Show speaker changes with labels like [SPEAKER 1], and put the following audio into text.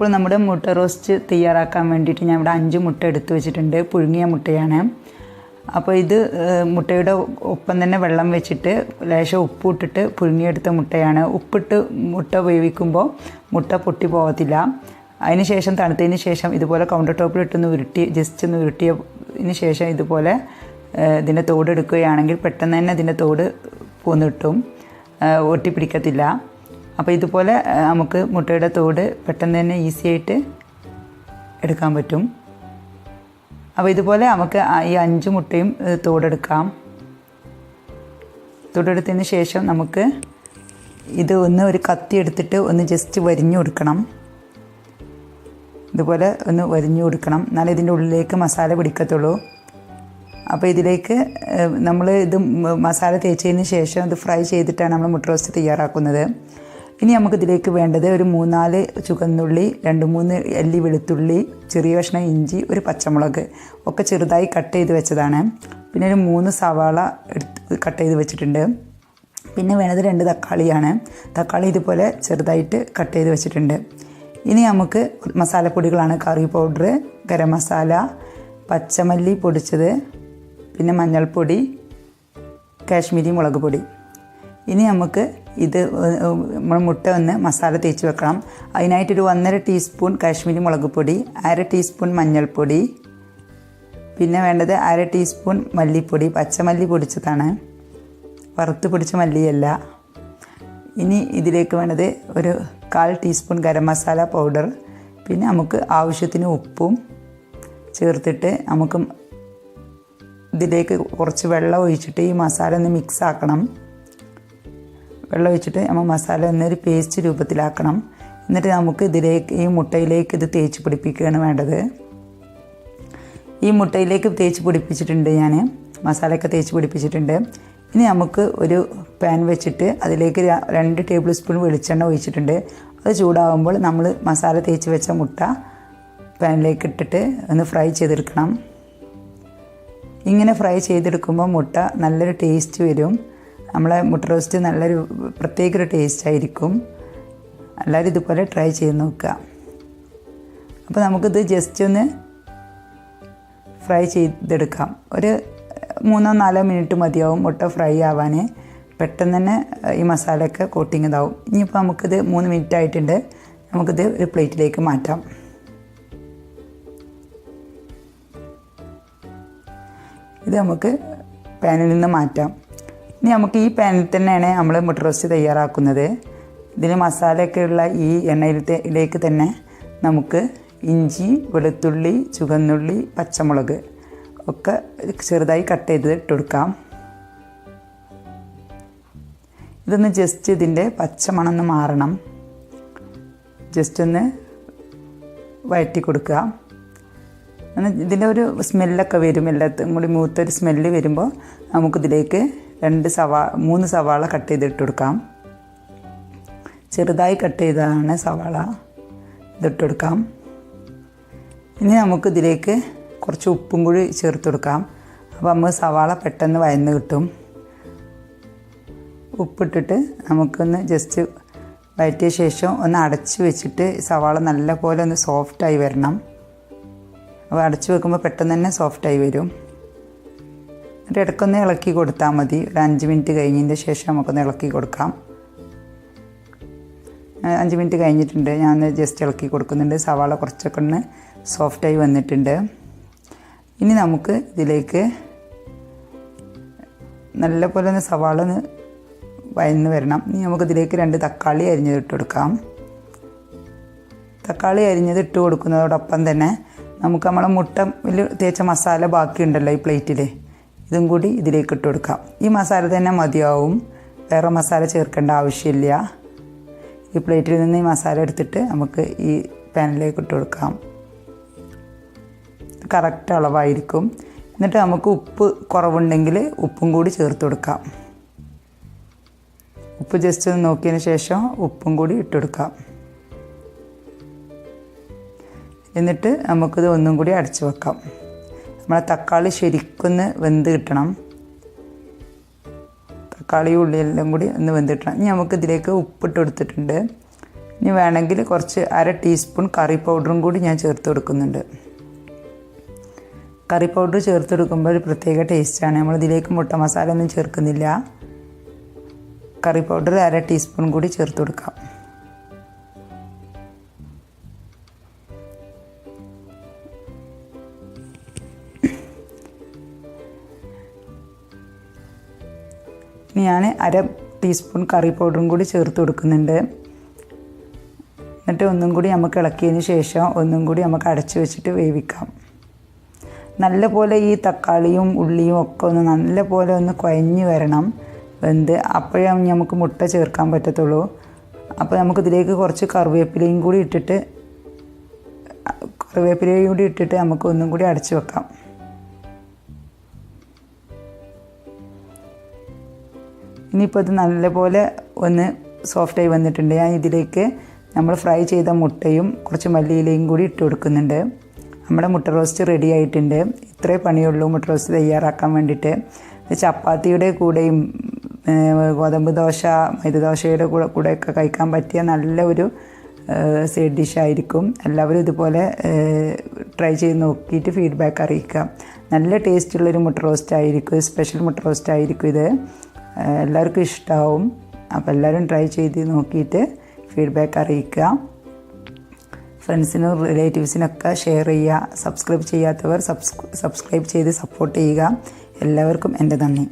[SPEAKER 1] അപ്പോൾ നമ്മുടെ മുട്ട റോസ്റ്റ് തയ്യാറാക്കാൻ വേണ്ടിയിട്ട് ഞാൻ ഇവിടെ 5 മുട്ട എടുത്ത് വെച്ചിട്ടുണ്ട്. പുഴുങ്ങിയ മുട്ടയാണ്. അപ്പോൾ ഇത് മുട്ടയുടെ ഒപ്പം തന്നെ വെള്ളം വെച്ചിട്ട് ലേശം ഉപ്പ് ഇട്ടിട്ട് പുഴുങ്ങിയെടുത്ത മുട്ടയാണ്. ഉപ്പിട്ട് മുട്ട വേവിക്കുമ്പോൾ മുട്ട പൊട്ടി പോകത്തില്ല. അതിന് ശേഷം തണുത്തതിന് ശേഷം ഇതുപോലെ കൗണ്ടർ ടോപ്പിലിട്ടൊന്ന് ജസ്റ്റ് ഒന്ന് ഉരുട്ടിയതിന് ശേഷം ഇതുപോലെ ഇതിൻ്റെ തോട് എടുക്കുകയാണെങ്കിൽ പെട്ടെന്ന് തന്നെ ഇതിൻ്റെ തോട് പോന്ന് കിട്ടും, ഒട്ടിപ്പിടിക്കത്തില്ല. അപ്പോൾ ഇതുപോലെ നമുക്ക് മുട്ടയുടെ തോട് പെട്ടെന്ന് തന്നെ ഈസി ആയിട്ട് എടുക്കാൻ പറ്റും. അപ്പോൾ ഇതുപോലെ നമുക്ക് ഈ 5 മുട്ടയും തോടെടുക്കാം. തോടെടുത്തതിന് ശേഷം നമുക്ക് ഇത് ഒരു കത്തി എടുത്തിട്ട് ഒന്ന് ജസ്റ്റ് വരിഞ്ഞു കൊടുക്കണം. ഇതുപോലെ ഒന്ന് വരിഞ്ഞു കൊടുക്കണം, എന്നാലേ ഇതിൻ്റെ ഉള്ളിലേക്ക് മസാല പിടിക്കത്തുള്ളൂ. അപ്പോൾ ഇതിലേക്ക് നമ്മൾ ഇത് മസാല തേച്ചതിന് ശേഷം ഇത് ഫ്രൈ ചെയ്തിട്ടാണ് നമ്മൾ മുട്ട റോസ്റ്റ് തയ്യാറാക്കുന്നത്. ഇനി നമുക്കിതിലേക്ക് വേണ്ടത് ഒരു 3-4 ചുവന്നുള്ളി, 2-3 അല്ലി വെളുത്തുള്ളി, ചെറിയ കഷ്ണം ഇഞ്ചി, ഒരു പച്ചമുളക് ഒക്കെ ചെറുതായി കട്ട് ചെയ്ത് വെച്ചതാണ്. പിന്നെ ഒരു 3 സവാള കട്ട് ചെയ്ത് വെച്ചിട്ടുണ്ട്. പിന്നെ വേണ്ടത് 2 തക്കാളിയാണ്. തക്കാളി ഇതുപോലെ ചെറുതായിട്ട് കട്ട് ചെയ്ത് വെച്ചിട്ടുണ്ട്. ഇനി നമുക്ക് മസാലപ്പൊടികളാണ് കറി പൗഡർ, ഗരം മസാല, പച്ചമല്ലി പൊടിച്ചത്, പിന്നെ മഞ്ഞൾപ്പൊടി, കാശ്മീരി മുളക് പൊടി. ഇനി നമുക്ക് ഇത് മുട്ട ഒന്ന് മസാല തേച്ച് വെക്കണം. അതിനായിട്ടൊരു 1.5 ടീസ്പൂൺ കാശ്മീരി മുളക് പൊടി, 1/2 ടീസ്പൂൺ മഞ്ഞൾപ്പൊടി, പിന്നെ വേണ്ടത് 1/2 ടീസ്പൂൺ മല്ലിപ്പൊടി, പച്ചമല്ലി പൊടിച്ചതാണ്, വറുത്ത് പൊടിച്ച മല്ലിയല്ല. ഇനി ഇതിലേക്ക് വേണ്ടത് ഒരു 1/4 ടീസ്പൂൺ ഗരം മസാല പൗഡർ. പിന്നെ നമുക്ക് ആവശ്യത്തിന് ഉപ്പും ചേർത്തിട്ട് നമുക്ക് ഇതിലേക്ക് കുറച്ച് വെള്ളം ഒഴിച്ചിട്ട് ഈ മസാല ഒന്ന് മിക്സ് ആക്കണം. വെള്ളം ഒഴിച്ചിട്ട് നമ്മൾ മസാല ഒന്നൊരു പേസ്റ്റ് രൂപത്തിലാക്കണം. എന്നിട്ട് നമുക്ക് ഈ മുട്ടയിലേക്ക് ഇത് തേച്ച് പിടിപ്പിക്കുകയാണ് വേണ്ടത്. ഈ മുട്ടയിലേക്ക് തേച്ച് പിടിപ്പിച്ചിട്ടുണ്ട്, ഞാൻ മസാലയൊക്കെ തേച്ച് പിടിപ്പിച്ചിട്ടുണ്ട്. ഇനി നമുക്ക് ഒരു പാൻ വെച്ചിട്ട് അതിലേക്ക് 2 ടേബിൾ സ്പൂൺ വെളിച്ചെണ്ണ ഒഴിച്ചിട്ടുണ്ട്. അത് ചൂടാകുമ്പോൾ നമ്മൾ മസാല തേച്ച് വെച്ച മുട്ട പാനിലേക്ക് ഇട്ടിട്ട് ഒന്ന് ഫ്രൈ ചെയ്തെടുക്കണം. ഇങ്ങനെ ഫ്രൈ ചെയ്തെടുക്കുമ്പോൾ മുട്ട നല്ലൊരു ടേസ്റ്റ് വരും. നമ്മളെ മുട്ട റോസ്റ്റ് നല്ലൊരു പ്രത്യേക ഒരു ടേസ്റ്റ് ആയിരിക്കും. എല്ലാവരും ഇതുപോലെ ട്രൈ ചെയ്ത് നോക്കുക. അപ്പോൾ നമുക്കിത് ജസ്റ്റ് ഒന്ന് ഫ്രൈ ചെയ്തെടുക്കാം. ഒരു 3-4 മിനിറ്റ് മതിയാവും മുട്ട ഫ്രൈ ആവാൻ. പെട്ടെന്ന് തന്നെ ഈ മസാലയൊക്കെ കോട്ടിങ് ഇതാവും. ഇനിയിപ്പോൾ നമുക്കിത് 3 മിനിറ്റ് ആയിട്ടുണ്ട്. നമുക്കിത് ഒരു പ്ലേറ്റിലേക്ക് മാറ്റാം. ഇത് നമുക്ക് പാനിൽ നിന്ന് മാറ്റാം. ഇനി നമുക്ക് ഈ പാനിൽ തന്നെയാണ് നമ്മൾ മുട്ട റോസ്റ്റ് തയ്യാറാക്കുന്നത്. ഇതിന് മസാലയൊക്കെയുള്ള ഈ എണ്ണയിലേക്ക് തന്നെ നമുക്ക് ഇഞ്ചി, വെളുത്തുള്ളി, ചുവന്നുള്ളി, പച്ചമുളക് ഒക്കെ ചെറുതായി കട്ട് ചെയ്ത് ഇട്ട് കൊടുക്കാം. ഇതൊന്ന് ജസ്റ്റ് ഇതിൻ്റെ പച്ചമണം ഒന്ന് മാറണം. ജസ്റ്റ് ഒന്ന് വഴറ്റി കൊടുക്കുക. ഇതിൻ്റെ ഒരു സ്മെല്ലൊക്കെ വരും, എല്ലാത്തും കൂടി മൂത്തൊരു സ്മെല്ല് വരുമ്പോൾ നമുക്കിതിലേക്ക് 3 സവാള കട്ട് ചെയ്തിട്ട് കൊടുക്കാം. ചെറുതായി കട്ട് ചെയ്തതാണ് സവാള, ഇതിട്ട് കൊടുക്കാം. ഇനി നമുക്കിതിലേക്ക് കുറച്ച് ഉപ്പും കൂടി ചേർത്ത് കൊടുക്കാം. അപ്പോൾ നമ്മൾ സവാള പെട്ടെന്ന് വഴന്ന് കിട്ടും. ഉപ്പിട്ടിട്ട് നമുക്കൊന്ന് ജസ്റ്റ് വഴറ്റിയ ശേഷം ഒന്ന് അടച്ച് വെച്ചിട്ട് സവാള നല്ല പോലെ ഒന്ന് സോഫ്റ്റായി വരണം. അപ്പോൾ അടച്ച് വെക്കുമ്പോൾ പെട്ടെന്ന് തന്നെ സോഫ്റ്റായി വരും. എന്നിട്ട് ഇടയ്ക്കൊന്ന് ഇളക്കി കൊടുത്താൽ മതി. ഒരു 5 മിനിറ്റ് കഴിഞ്ഞതിൻ്റെ ശേഷം നമുക്കൊന്ന് ഇളക്കി കൊടുക്കാം. 5 മിനിറ്റ് കഴിഞ്ഞിട്ടുണ്ട്. ഞാൻ ജസ്റ്റ് ഇളക്കി കൊടുക്കുന്നുണ്ട്. സവാള കുറച്ചൊക്കെ ഒന്ന് സോഫ്റ്റായി വന്നിട്ടുണ്ട്. ഇനി നമുക്ക് ഇതിലേക്ക് നല്ല പോലെ ഒന്ന് സവാള ഒന്ന് വഴന്ന് വരണം. ഇനി നമുക്കിതിലേക്ക് 2 തക്കാളി അരിഞ്ഞത് ഇട്ട് കൊടുക്കാം. തക്കാളി അരിഞ്ഞത് ഇട്ട് കൊടുക്കുന്നതോടൊപ്പം തന്നെ നമുക്ക് നമ്മളെ മുട്ടയിൽ തേച്ച മസാല ബാക്കിയുണ്ടല്ലോ ഈ പ്ലേറ്റിൽ, ഇതും കൂടി ഇതിലേക്ക് ഇട്ട് കൊടുക്കാം. ഈ മസാല തന്നെ മതിയാവും, വേറെ മസാല ചേർക്കേണ്ട ആവശ്യമില്ല. ഈ പ്ലേറ്റിൽ നിന്ന് ഈ മസാല എടുത്തിട്ട് നമുക്ക് ഈ പാനിലേക്ക് ഇട്ട് കൊടുക്കാം. കറക്റ്റ് അളവായിരിക്കും. എന്നിട്ട് നമുക്ക് ഉപ്പ് കുറവുണ്ടെങ്കിൽ ഉപ്പും കൂടി ചേർത്ത് കൊടുക്കാം. ഉപ്പ് ജസ്റ്റ് ഒന്ന് നോക്കിയതിന് ശേഷം ഉപ്പും കൂടി ഇട്ട് കൊടുക്കാം. എന്നിട്ട് നമുക്കിത് ഒന്നും കൂടി അടച്ചു വെക്കാം. നമ്മളെ തക്കാളി ശരിക്കൊന്ന് വെന്ത് കിട്ടണം. തക്കാളി ഉള്ളിയെല്ലാം കൂടി ഒന്ന് വെന്ത് കിട്ടണം. ഇനി നമുക്കിതിലേക്ക് ഉപ്പിട്ട് കൊടുത്തിട്ടുണ്ട്. ഇനി വേണമെങ്കിൽ കുറച്ച് 1/2 ടീസ്പൂൺ കറി പൗഡറും കൂടി ഞാൻ ചേർത്ത് കൊടുക്കുന്നുണ്ട്. കറി പൗഡർ ചേർത്ത് കൊടുക്കുമ്പോൾ ഒരു പ്രത്യേക ടേസ്റ്റാണ്. നമ്മളിതിലേക്ക് മുട്ട മസാല ഒന്നും ചേർക്കുന്നില്ല. കറി പൗഡർ 1/2 ടീസ്പൂൺ കൂടി ചേർത്ത് കൊടുക്കാം. ഞാൻ 1/2 ടീസ്പൂൺ കറി പൗഡറും കൂടി ചേർത്ത് കൊടുക്കുന്നുണ്ട്. എന്നിട്ട് ഒന്നും കൂടി നമുക്ക് ഇളക്കിയതിന് ശേഷം ഒന്നും കൂടി നമുക്ക് അടച്ച് വെച്ചിട്ട് വേവിക്കാം. നല്ലപോലെ ഈ തക്കാളിയും ഉള്ളിയും ഒക്കെ ഒന്ന് നല്ലപോലെ ഒന്ന് കുഴഞ്ഞ് വരണം വെന്ത്. അപ്പോഴേ നമുക്ക് മുട്ട ചേർക്കാൻ പറ്റത്തുള്ളൂ. അപ്പോൾ നമുക്കിതിലേക്ക് കുറച്ച് കറിവേപ്പിലയും കൂടി ഇട്ടിട്ട് നമുക്ക് ഒന്നും കൂടി അടച്ച് വെക്കാം. ഇനിയിപ്പോൾ ഇത് നല്ലപോലെ ഒന്ന് സോഫ്റ്റായി വന്നിട്ടുണ്ട്. ഞാൻ ഇതിലേക്ക് നമ്മൾ ഫ്രൈ ചെയ്ത മുട്ടയും കുറച്ച് മല്ലിയിലയും കൂടി ഇട്ട് കൊടുക്കുന്നുണ്ട്. നമ്മുടെ മുട്ട റോസ്റ്റ് റെഡി ആയിട്ടുണ്ട്. ഇത്രേ പണിയുള്ളൂ മുട്ട റോസ്റ്റ് തയ്യാറാക്കാൻ വേണ്ടിയിട്ട്. ചപ്പാത്തിയുടെ കൂടെയും ഗോതമ്പ് ദോശ മൈദദോശയുടെ കൂടെയൊക്കെ കഴിക്കാൻ പറ്റിയ നല്ല ഒരു സൈഡ് ഡിഷായിരിക്കും. എല്ലാവരും ഇതുപോലെ ട്രൈ ചെയ്ത് നോക്കിയിട്ട് ഫീഡ്ബാക്ക് അറിയിക്കുക. നല്ല ടേസ്റ്റുള്ളൊരു മുട്ട റോസ്റ്റ് ആയിരിക്കും. സ്പെഷ്യൽ മുട്ട റോസ്റ്റ് ആയിരിക്കും ഇത്. എല്ലാവർക്കും ഇഷ്ടമാവും. അപ്പോൾ എല്ലാവരും ട്രൈ ചെയ്ത് നോക്കിയിട്ട് ഫീഡ്ബാക്ക് അറിയിക്കുക. ഫ്രണ്ട്സിനും റിലേറ്റീവ്സിനൊക്കെ ഷെയർ ചെയ്യുക. സബ്സ്ക്രൈബ് ചെയ്യാത്തവർ സബ്സ്ക്രൈബ് ചെയ്ത് സപ്പോർട്ട് ചെയ്യുക. എല്ലാവർക്കും എൻ്റെ നന്ദി.